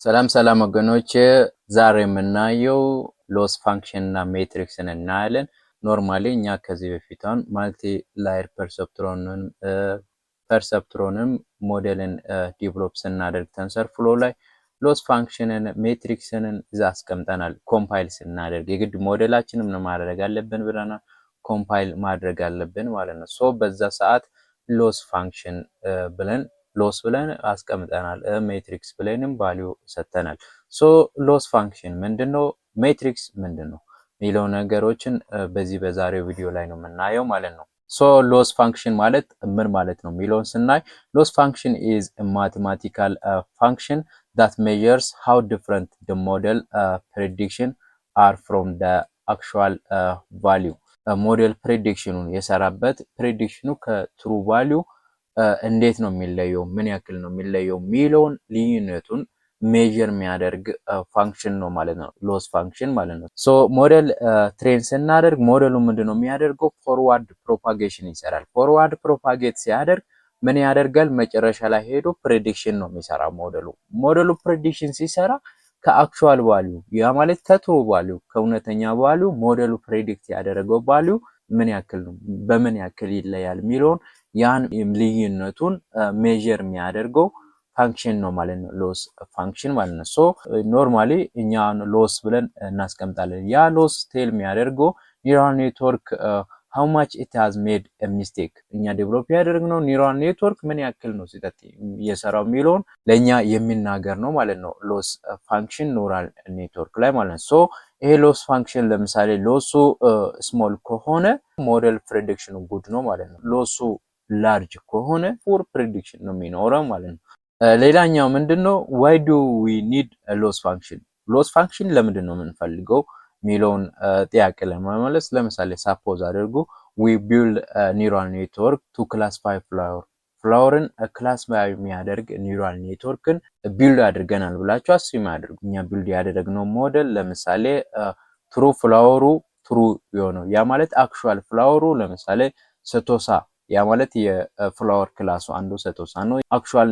ሰላም ሰላም ወገኖች ዛሬ የምናየው ሎስ ፋንክሽን እና ሜትሪክስን እናያለን። ኖርማሊ እኛ ከዚህ በፊት ማልቲ ላየር ፐርሰፕትሮንም ሞዴልን ዲቨሎፕ ስናደርግ ተንሰርፍሎ ላይ ሎስ ፋንክሽንን ሜትሪክስንን እዛ አስቀምጠናል። ኮምፓይል ስናደርግ የግድ ሞዴላችንን ማድረግ አለብን ብለናል። ኮምፓይል ማድረግ አለብን ማለት ነው። ሶ በዛ ሰዓት ሎስ ፋንክሽን ብለን አስቀምጠናል። ሜትሪክስ ብለንም ቫልዩ ሰጥተናል። ሶ ሎስ ፋንክሽን ምንድነው፣ ሜትሪክስ ምንድነው ሚለው ነገሮችን በዛሬው ቪዲዮ ላይ ነው የምናየው ማለት ነው። ሶ ሎስ ፋንክሽን ማለት ምን ማለት ነው ሚለውን ስናይ ሎስ ፋንክሽን is a mathematical function that measures how different the model prediction are from the actual value. ሞዴል ፕሬዲክሽኑን የሰራበት ፕሬዲክሽኑ ከትሩ ቫልዩ እንዴት ነው የሚለየው፣ ምን ያክል ነው የሚለየው ሚለውን ልዩነቱን ሜጀር የሚያደርግ ፋንክሽን ነው ማለት ነው፣ ሎስ ፋንክሽን ማለት ነው። ሶ ሞዴል ትሬን ስናደርግ ሞዴሉ ምንድነው የሚያደርገው፣ ፎርዋርድ ፕሮፓጌሽን ይሰራል። ፎርዋርድ ፕሮፓጌት ሲያደርግ ምን ያደርጋል፣ መጨረሻ ላይ ሄዶ ፕሬዲክሽን ነው የሚሰራ ሞዴሉ ፕሬዲክሽን ሲሰራ ከአክቹዋል ቫልዩ ያ ማለት ከትሩ ቫልዩ ከእውነተኛ ቫልዩ ሞዴሉ ፕሬዲክት ያደረገው ቫልዩ ምን ያክል ነው፣ በምን ያክል ይለያል ሚለውን ያን ልዩነቱን ሜጀር የሚያደርገው ፋንክሽን ነው ማለት ነው፣ ሎስ ፋንክሽን ማለት ነው። ሶ ኖርማሊ እኛ ሎስ ብለን እናስቀምጣለን። ያ ሎስ ቴል የሚያደርገው ኒውራል ኔትወርክ how much it has made a mistake እኛ ዴቨሎፕ ያደረግነው ኒውራል ኔትወርክ ምን ያክል ነው ስህተት የሰራው ሚለውን ለኛ የሚናገር ነው ማለት ነው፣ ሎስ ፋንክሽን ኒውራል ኔትወርክ ላይ ማለት ነው። ሶ ይሄ ሎስ ፋንክሽን ለምሳሌ ሎሱ ስሞል ከሆነ ሞዴል ፕሬዲክሽኑ ጉድ ነው ማለት ነው። ሎሱ ላርጅ ከሆነ ፑር ፕሬዲክሽን ነው የሚኖረው ማለት ነው። ሌላኛው ምንድነው why do we need a loss function ሎስ ፋንክሽን ለምንድን ነው የምንፈልገው ሚለውን ጥያቄ ለመመለስ ለምሳሌ ሳፖዝ አድርጉ we build a neural network to classify ፍላወርን ክላሲፋይ የሚያደርግ ኒውራል ኔትወርክን ቢልድ አድርገናል ብላችሁ አስዩም አድርጉ። እኛ ቢልድ ያደረግነው ሞዴል ለምሳሌ ትሩ ፍላወሩ ትሩ የሆነው ያ ማለት አክቹዋል ፍላወሩ ለምሳሌ ሰቶሳ ያ ማለት የፍላወር ክላሱ አንዱ ሰቶሳ ነው። አክቹዋል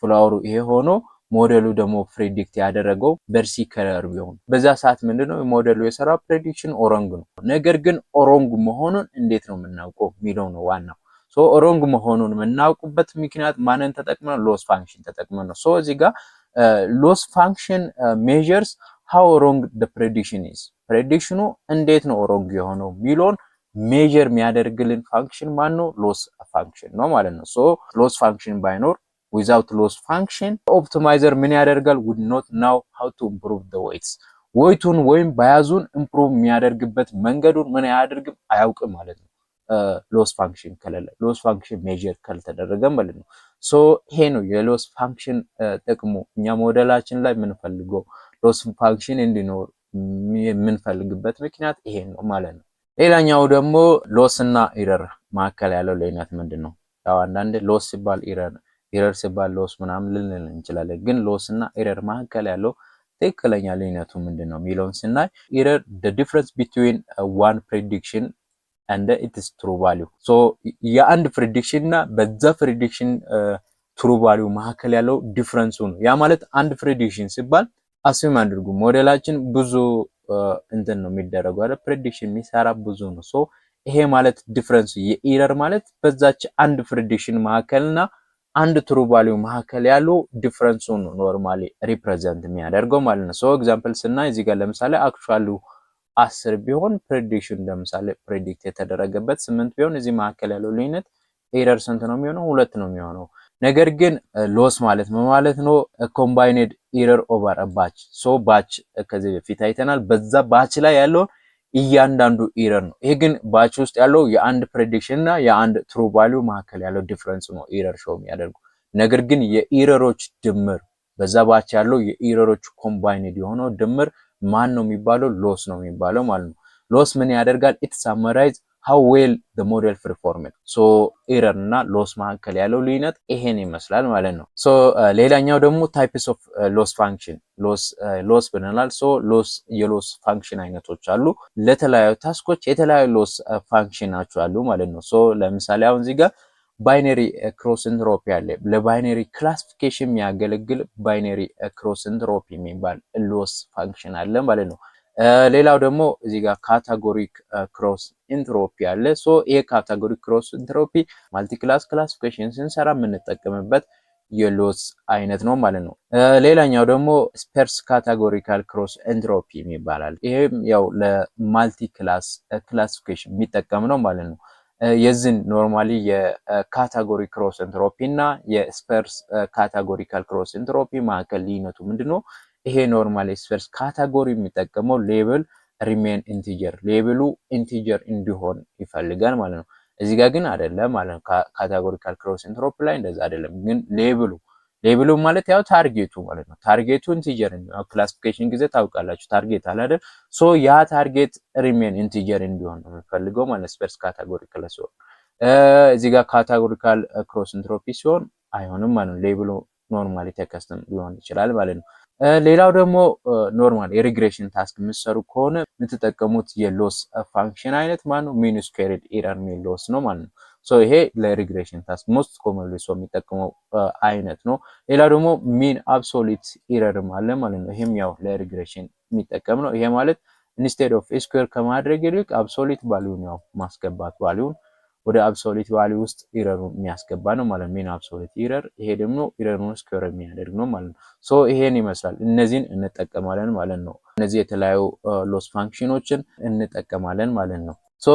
ፍላወሩ ይሄ ሆኖ ሞዴሉ ደግሞ ፕሬዲክት ያደረገው በርሲ ከለር ቢሆን በዛ ሰዓት ምንድነው ሞዴሉ የሰራው ፕሬዲክሽን ኦሮንግ ነው። ነገር ግን ኦሮንግ መሆኑን እንዴት ነው የምናውቀው ሚለው ነው ዋናው። ሶ ኦሮንግ መሆኑን የምናውቁበት ምክንያት ማንን ተጠቅመን፣ ሎስ ፋንክሽን ተጠቅመን ነው። ሶ እዚህ ጋር ሎስ ፋንክሽን ሜዠርስ how wrong the prediction is ፕሬዲክሽኑ እንዴት ነው ኦሮንግ የሆነው ሚለውን ሜጀር የሚያደርግልን ፋንክሽን ማን ነው፣ ሎስ ፋንክሽን ነው ማለት ነው። ሶ ሎስ ፋንክሽን ባይኖር without loss function ኦፕቲማይዘር ምን ያደርጋል would not know how to improve the weights weighቱን ወይም ባያዙን ኢምፕሩቭ የሚያደርግበት መንገዱን ምን ያደርግም አያውቅም ማለት ነው። ሎስ ፋንክሽን ከሌለ ሎስ ፋንክሽን ሜጀር ካልተደረገ ማለት ነው። ሶ ይሄ ነው የሎስ ፋንክሽን ጥቅሙ። እኛ ሞዴላችን ላይ የምንፈልገው ሎስ ፋንክሽን እንዲኖር የምንፈልግበት ምክንያት ይሄ ነው ማለት ነው። ሌላኛው ደግሞ ሎስ እና ኢረር መካከል ያለው ልዩነት ምንድነው? ያው አንዳንድ ሎስ ሲባል ኢረር ሲባል ሎስ ምናምን ልንል እንችላለን። ግን ሎስ እና ኢረር መካከል ያለው ትክክለኛ ልዩነቱ ምንድነው ሚለውን ስናይ ኢረር the difference between one prediction and its true value so የአንድ ፕሬዲክሽን እና በዛ ፕሬዲክሽን ትሩ ቫልዩ መካከል ያለው ዲፈረንሱ ነው። ያ ማለት አንድ ፕሬዲክሽን ሲባል አስዩም አድርጉ ሞዴላችን ብዙ እንትን ነው የሚደረገው አይደል፣ ፕሬዲክሽን የሚሰራ ብዙ ነው። ሶ ይሄ ማለት ዲፈረንሱ የኢረር ማለት በዛች አንድ ፕሬዲክሽን መካከልና አንድ ትሩ ቫልዩ መካከል ያለው ዲፈረንሱ ነው ኖርማሊ ሪፕሬዘንት የሚያደርገው ማለት ነው። ሶ ኤግዛምፕል ስናይ እዚህ ጋር ለምሳሌ አክቹዋሊ 10 ቢሆን ፕሬዲክሽን ለምሳሌ ፕሬዲክት የተደረገበት 8 ቢሆን እዚህ መካከል ያለው ልዩነት ኢረር ስንት ነው የሚሆነው? 2 ነው የሚሆነው። ነገር ግን ሎስ ማለት ምን ማለት ነው? ኮምባይንድ ኢረር ኦቨር ባች ሶ ባች ከዚህ በፊት አይተናል። በዛ ባች ላይ ያለው እያንዳንዱ ኢረር ነው። ይሄ ግን ባች ውስጥ ያለው የአንድ ፕሬዲክሽን እና የአንድ ትሩ ቫልዩ መካከል ያለው ዲፈረንስ ነው ኢረር ሾው የሚያደርጉ። ነገር ግን የኢረሮች ድምር በዛ ባች ያለው የኢረሮች ኮምባይንድ የሆነው ድምር ማን ነው የሚባለው? ሎስ ነው የሚባለው ማለት ነው። ሎስ ምን ያደርጋል? ኢት ሳመራይዝ how well the model performed so error እና ሎስ መካከል ያለው ልዩነት ይሄን ይመስላል ማለት ነው። ሶ ሌላኛው ደግሞ types of loss function ሎስ ብንላል። ሶ የሎስ ፋንክሽን አይነቶች አሉ። ለተለያዩ ታስኮች የተለያዩ ሎስ ፋንክሽናቸው አሉ ማለት ነው። ሶ ለምሳሌ አሁን እዚህ ጋር ባይነሪ ክሮስ ኢንትሮፒ አለ። ለባይነሪ ክላሲፊኬሽን የሚያገለግል ባይነሪ ክሮስ ኢንትሮፒ የሚባል ሎስ ፋንክሽን አለ ማለት ነው። ሌላው ደግሞ እዚህ ጋር ካታጎሪክ ክሮስ ኢንትሮፒ አለ። ሶ ይሄ ካታጎሪክ ክሮስ ኢንትሮፒ ማልቲክላስ ክላሲፊኬሽን ስንሰራ የምንጠቀምበት የሎስ አይነት ነው ማለት ነው። ሌላኛው ደግሞ ስፐርስ ካታጎሪካል ክሮስ ኢንትሮፒ ይባላል። ይሄም ያው ለማልቲ ክላስ ክላሲፊኬሽን የሚጠቀም ነው ማለት ነው። የዚህን ኖርማሊ የካታጎሪ ክሮስ ኢንትሮፒ እና የስፐርስ ካታጎሪካል ክሮስ ኢንትሮፒ መካከል ልዩነቱ ምንድነው? ይሄ ኖርማሊ ስፐርስ ካታጎሪ የሚጠቀመው ሌብል ሪሜን ኢንቲጀር፣ ሌብሉ ኢንቲጀር እንዲሆን ይፈልጋል ማለት ነው። እዚህ ጋር ግን አይደለም ማለት ነው። ካታጎሪካል ክሮስ ኢንትሮፒ ላይ እንደዛ አይደለም። ግን ሌብሉ ማለት ያው ታርጌቱ ማለት ነው። ታርጌቱ ኢንቲጀር ነው። ክላሲፊኬሽን ጊዜ ታውቃላችሁ ታርጌት አለ አይደል? ሶ ያ ታርጌት ሪሜን ኢንቲጀር እንዲሆን ነው የሚፈልገው ማለት ስፐርስ ካታጎሪካል ሲሆን፣ እዚህ ጋር ካታጎሪካል ክሮስ ኢንትሮፒ ሲሆን አይሆንም ማለት ነው። ሌብሉ ኖርማሊ ተከስተም ሊሆን ይችላል ማለት ነው። ሌላው ደግሞ ኖርማል የሪግሬሽን ታስክ የምትሰሩ ከሆነ የምትጠቀሙት የሎስ ፋንክሽን አይነት ማለት ነው ሚን ስኩዌርድ ኤረር ሚን ሎስ ነው ማለት ነው። ሶ ይሄ ለሪግሬሽን ታስክ ሞስት ኮመንሊ ሰው የሚጠቀመው አይነት ነው። ሌላው ደግሞ ሚን አብሶሉት ኤረርም አለ ማለት ነው። ይሄም ያው ለሪግሬሽን የሚጠቀም ነው። ይሄ ማለት ኢንስቴድ ኦፍ ስኩዌር ከማድረግ ይልቅ አብሶሉት ቫልዩን ያው ማስገባት ቫልዩን ወደ አብሶሉት ቫልዩ ውስጥ ኢረሩን የሚያስገባ ነው ማለት ነው። ሚን አብሶሉት ኢረር፣ ይሄ ደግሞ ኢረሩን ስኩዌር የሚያደርግ ነው ማለት ነው። ሶ ይሄን ይመስላል። እነዚህን እንጠቀማለን ማለት ነው። እነዚህ የተለያዩ ሎስ ፋንክሽኖችን እንጠቀማለን ማለት ነው። ሶ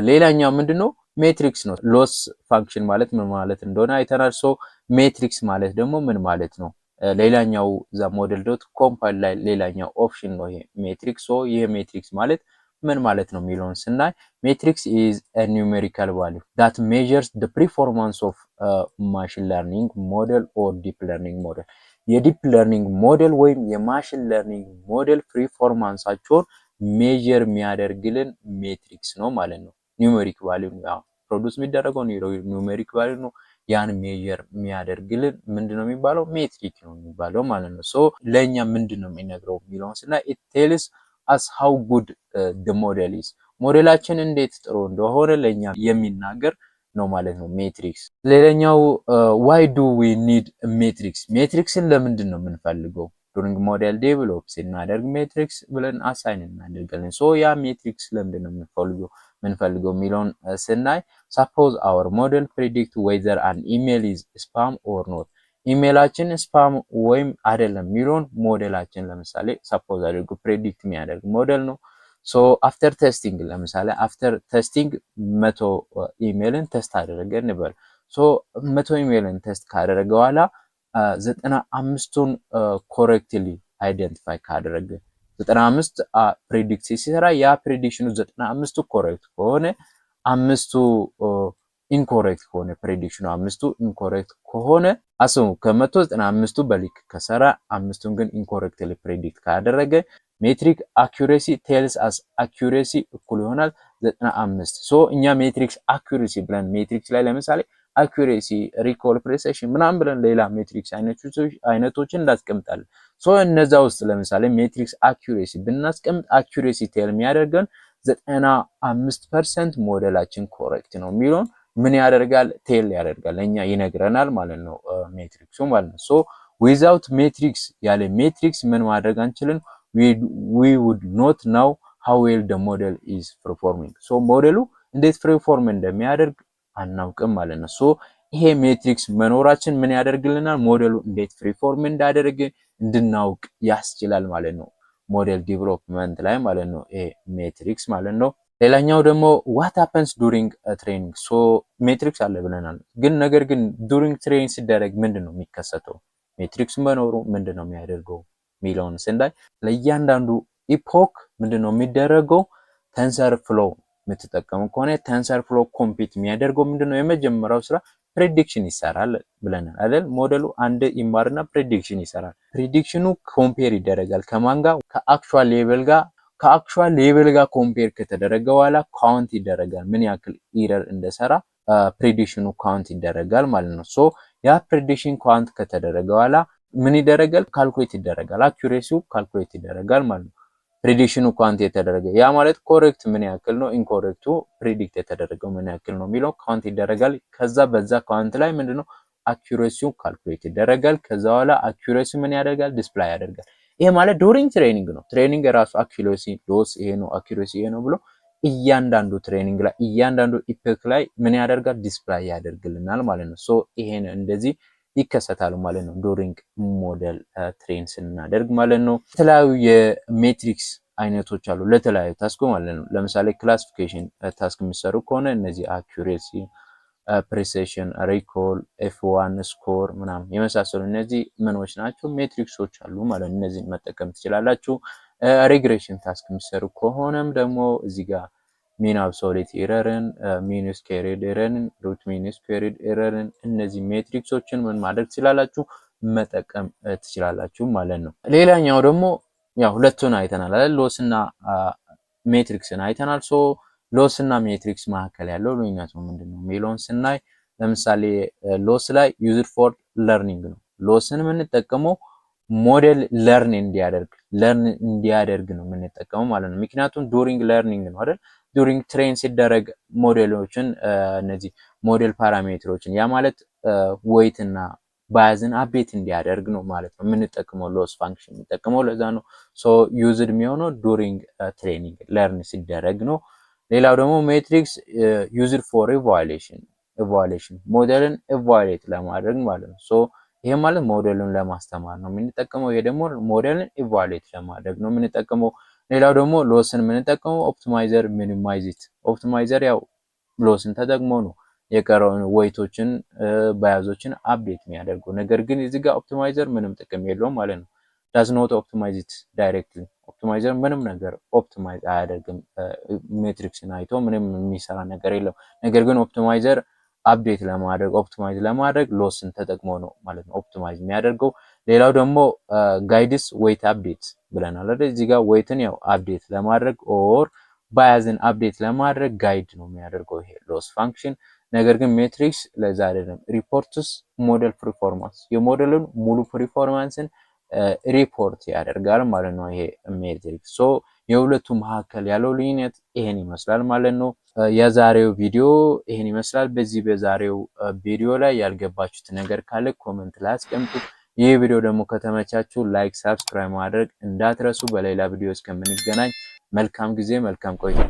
ሌላኛው ምንድነው? ሜትሪክስ ነው። ሎስ ፋንክሽን ማለት ምን ማለት እንደሆነ አይተናል። ሶ ሜትሪክስ ማለት ደግሞ ምን ማለት ነው? ሌላኛው ዛ ሞዴል ዶት ኮምፓይል ላይ ሌላኛው ኦፕሽን ነው ይሄ ሜትሪክስ። ሶ ይሄ ሜትሪክስ ማለት ምን ማለት ነው የሚለውን ስናይ ሜትሪክስ ኢዝ a numerical value that measures the performance of a machine learning model or deep learning model። የዲፕ ለርኒንግ ሞዴል ወይም የማሽን ለርኒንግ ሞዴል ፐርፎርማንሳቸውን ሜጀር የሚያደርግልን ሜትሪክስ ነው ማለት ነው። ኒውሜሪክ ቫልዩ ያው ፕሮዲዩስ የሚደረገው ኒውሜሪክ ቫልዩ ነው። ያን ሜጀር የሚያደርግልን ምንድነው የሚባለው? ሜትሪክ ነው የሚባለው ማለት ነው። ሶ ለኛ ምንድነው የሚነግረው የሚለውን ስናይ it tells us how good the model is። ሞዴላችን እንዴት ጥሩ እንደሆነ ለኛ የሚናገር ነው ማለት ነው ሜትሪክስ። ሌላኛው why do we need a matrix? ሜትሪክስን ለምንድን ነው የምንፈልገው? during model develop ስናደርግ ሜትሪክስ ብለን አሳይን እናደርጋለን። ሶ ያ ሜትሪክስ ለምንድን ነው የምንፈልገው የሚለውን ስናይ suppose our model predict whether an email is spam or not። ኢሜላችን ስፓም ወይም አይደለም የሚለውን ሞዴላችን ለምሳሌ ሰፖዝ አድርጉ ፕሬዲክት የሚያደርግ ሞዴል ነው። ሶ አፍተር ቴስቲንግ ለምሳሌ አፍተር ቴስቲንግ 100 ኢሜልን ቴስት አደረገ እንበል። ሶ 100 ኢሜልን ቴስት ካደረገ በኋላ 95ቱን ኮሬክትሊ አይደንቲፋይ ካደረገ 95 ፕሬዲክት ሲሰራ ያ ፕሬዲክሽኑ 95ቱ ኮሬክት ከሆነ አምስቱ ኢንኮሬክት ከሆነ ፕሬዲክሽኑ አምስቱ ኢንኮሬክት ከሆነ አስሙ ከ195ቱ በሊክ ከሰራ አምስቱን ግን ኢንኮሬክትሊ ፕሬዲክት ካደረገ ሜትሪክ አኩሬሲ ቴልስ አስ አኩሬሲ እኩል ይሆናል 95። ሶ እኛ ሜትሪክስ አኩሬሲ ብለን ሜትሪክስ ላይ ለምሳሌ አኩሬሲ ሪኮል ፕሬሲሽን ምናምን ብለን ሌላ ሜትሪክስ አይነቶችን እንዳስቀምጣለን። ሶ እነዛ ውስጥ ለምሳሌ ሜትሪክስ አኩሬሲ ብናስቀምጥ አኩሬሲ ቴል የሚያደርገን 95% ሞዴላችን ኮሬክት ነው የሚለውን ምን ያደርጋል? ቴል ያደርጋል ለኛ ይነግረናል ማለት ነው ሜትሪክሱ ማለት ነው። ሶ ዊዛውት ሜትሪክስ ያለ ሜትሪክስ ምን ማድረግ አንችልም? we would not know how well the model is performing። ሶ ሞዴሉ እንዴት ፐርፎርም እንደሚያደርግ አናውቅም ማለት ነው። ሶ ይሄ ሜትሪክስ መኖራችን ምን ያደርግልናል? ሞዴሉ እንዴት ፐርፎርም እንዳደረገ እንድናውቅ ያስችላል ማለት ነው። ሞዴል ዲቨሎፕመንት ላይ ማለት ነው ይሄ ሜትሪክስ ማለት ነው። ሌላኛው ደግሞ what happens during a training። ሶ ሜትሪክስ አለ ብለናል፣ ግን ነገር ግን during training ሲደረግ ምንድነው የሚከሰተው? ሜትሪክስ መኖሩ ምንድነው የሚያደርገው ሚሊዮን ስንዳይ ለእያንዳንዱ ኢፖክ ምንድነው የሚደረገው? ተንሰር ፍሎ የምትጠቀሙ ከሆነ ተንሰር ፍሎ ኮምፒት የሚያደርገው ምንድነው? የመጀመሪያው ስራ ፕሬዲክሽን ይሰራል ብለናል አይደል? ሞዴሉ አንድ ይማርና ፕሬዲክሽን ይሰራል። ፕሬዲክሽኑ ኮምፔር ይደረጋል ከማን ጋር? ከአክቹዋል ሌቨል ጋር። ከአክቹዋል ሌቨል ጋር ኮምፔር ከተደረገ በኋላ ካውንት ይደረጋል። ምን ያክል ኢረር እንደሰራ ፕሬዲክሽኑ ካውንት ይደረጋል ማለት ነው። ሶ ያ ፕሬዲክሽን ካውንት ከተደረገ በኋላ ምን ይደረጋል? ካልኩሌት ይደረጋል። አኩሬሲው ካልኩሌት ይደረጋል ማለት ነው። ፕሪዲክሽኑ ኳንት የተደረገ ያ ማለት ኮሬክት ምን ያክል ነው፣ ኢንኮሬክቱ ፕሪዲክት የተደረገው ምን ያክል ነው የሚለው ካውንት ይደረጋል። ከዛ በዛ ካውንት ላይ ምንድነው አኩሬሲው ካልኩሌት ይደረጋል። ከዛ በኋላ አኩሬሲ ምን ያደርጋል ዲስፕላይ ያደርጋል። ይሄ ማለት ዱሪንግ ትሬኒንግ ነው። ትሬኒንግ ራሱ አኩሬሲ ሎስ ይሄ ነው፣ አኩሬሲ ይሄ ነው ብሎ እያንዳንዱ ትሬኒንግ ላይ እያንዳንዱ ኢፔክ ላይ ምን ያደርጋል ዲስፕላይ ያደርግልናል ማለት ነው። ሶ ይሄን እንደዚህ ይከሰታል ማለት ነው ዱሪንግ ሞዴል ትሬን ስናደርግ ማለት ነው። የተለያዩ የሜትሪክስ አይነቶች አሉ ለተለያዩ ታስክ ማለት ነው። ለምሳሌ ክላሲፊኬሽን ታስክ የሚሰሩ ከሆነ እነዚህ አኩሬሲ፣ ፕሪሲሽን፣ ሪኮል፣ ኤፍ1 ስኮር ምናምን የመሳሰሉ እነዚህ ምኖች ናቸው ሜትሪክሶች አሉ ማለት ነው። እነዚህን መጠቀም ትችላላችሁ። ሪግሬሽን ታስክ የሚሰሩ ከሆነም ደግሞ እዚህ ጋር ሚን አብሶሉት ኤረርን፣ ሚን ስኩዌርድ ኤረርን፣ ሩት ሚን ስኩዌርድ ኤረርን እነዚህ ሜትሪክሶችን ምን ማድረግ ትችላላችሁ መጠቀም ትችላላችሁ ማለት ነው። ሌላኛው ደግሞ ያው ሁለቱን አይተናል አይደል? ሎስ እና ሜትሪክስን አይተናል። ሶ ሎስ እና ሜትሪክስ መካከል ያለው ልዩነቱ ምንድነው የሚለውን ስናይ ለምሳሌ ሎስ ላይ ዩዝድ ፎር ለርኒንግ ነው። ሎስን የምንጠቀመው ሞዴል ለርን እንዲያደርግ ነው የምንጠቀመው ማለት ነው። ምክንያቱም ዱሪንግ ለርኒንግ ነው አይደል? ዱሪንግ ትሬን ሲደረግ ሞዴሎችን እነዚህ ሞዴል ፓራሜትሮችን ያ ማለት ዌይት እና ባያዝን አፕዴት እንዲያደርግ ነው ማለት ነው የምንጠቀመው ሎስ ፋንክሽን የምንጠቀመው ለዛ ነው። ሶ ዩዝድ የሚሆነው ዱሪንግ ትሬኒንግ ለርን ሲደረግ ነው። ሌላው ደግሞ ሜትሪክስ ዩዝድ ፎር ኢቫሉዌሽን ሞዴልን ኢቫሉዌት ለማድረግ ማለት ነው። ሶ ይሄ ማለት ሞዴሉን ለማስተማር ነው የምንጠቀመው። ይሄ ደግሞ ሞዴልን ኢቫሉዌት ለማድረግ ነው የምንጠቀመው። ሌላው ደግሞ ሎስን የምንጠቀመው ኦፕቲማይዘር ሚኒማይዝት። ኦፕቲማይዘር ያው ሎስን ተጠቅሞ ነው የቀረውን ዌይቶችን ባያዞችን አፕዴት የሚያደርገው። ነገር ግን እዚህ ጋር ኦፕቲማይዘር ምንም ጥቅም የለውም ማለት ነው። ዳዝ ኖት ኦፕቲማይዝ ኢት ዳይሬክትሊ። ኦፕቲማይዘር ምንም ነገር ኦፕቲማይዝ አያደርግም። ሜትሪክስን አይቶ ምንም የሚሰራ ነገር የለም። ነገር ግን ኦፕቲማይዘር አፕዴት ለማድረግ ኦፕቲማይዝ ለማድረግ ሎስን ተጠቅሞ ነው ማለት ነው ኦፕቲማይዝ የሚያደርገው። ሌላው ደግሞ ጋይድስ ዌይት አፕዴት ብለናል አይደል? እዚህ ጋር ዌይትን ያው አፕዴት ለማድረግ ኦር ባያዝን አፕዴት ለማድረግ ጋይድ ነው የሚያደርገው ይሄ ሎስ ፋንክሽን። ነገር ግን ሜትሪክስ ለዛ አይደለም። ሪፖርትስ ሞዴል ፐርፎርማንስ የሞዴልን ሙሉ ፐርፎርማንስን ሪፖርት ያደርጋል ማለት ነው ይሄ ሜትሪክስ። ሶ የሁለቱ መካከል ያለው ልዩነት ይሄን ይመስላል ማለት ነው። የዛሬው ቪዲዮ ይሄን ይመስላል። በዛሬው ቪዲዮ ላይ ያልገባችሁት ነገር ካለ ኮሜንት ላይ አስቀምጡ። ይህ ቪዲዮ ደግሞ ከተመቻችሁ ላይክ፣ ሰብስክራይብ ማድረግ እንዳትረሱ። በሌላ ቪዲዮ እስከምንገናኝ መልካም ጊዜ፣ መልካም ቆይታ።